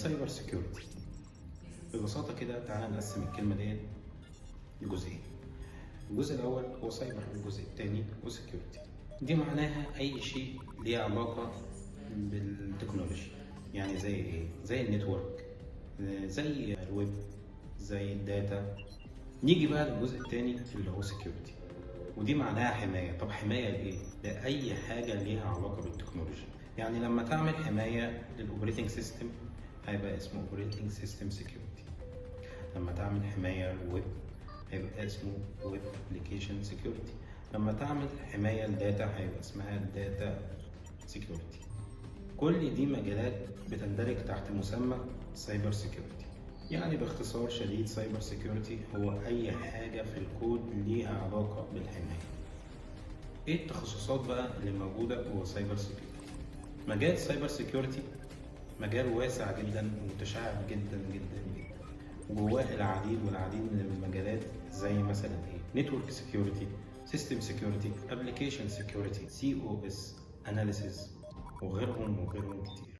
سايبر سيكيورتي؟ ببساطة كده تعالى نقسم الكلمة دي لجزئين. الجزء الأول هو سايبر، الجزء الثاني هو سيكيورتي. دي معناها أي شيء ليه علاقة بالتكنولوجيا، يعني زي إيه؟ زي النتورك، زي الويب، زي الداتا. نيجي بقى للجزء الثاني اللي هو سيكيورتي، ودي معناها حماية. طب حماية لإيه؟ لأي حاجة ليها علاقة بالتكنولوجيا. يعني لما تعمل حماية للأوبريتنج سيستم هيبقى اسمه اوبريتنج سيستم سيكيورتي. لما تعمل حماية للويب هيبقى اسمه ويب ابلكيشن سيكيورتي. لما تعمل حماية للداتا هيبقى اسمها داتا سيكيورتي. كل دي مجالات بتندرج تحت مسمى سايبر سيكيورتي. يعني باختصار شديد سايبر سيكيورتي هو أي حاجة في الكود ليها علاقة بالحماية. إيه التخصصات بقى اللي موجودة جوه سايبر سيكيورتي؟ مجال سايبر سيكيورتي مجال واسع جدا ومتشعب جدا جدا جدا، وجواه العديد والعديد من المجالات زي مثلا ايه؟ نتورك سيكيورتي، سيستم سيكيورتي، ابلكيشن سيكيورتي، COS اناليسيز، وغيرهم وغيرهم كتير.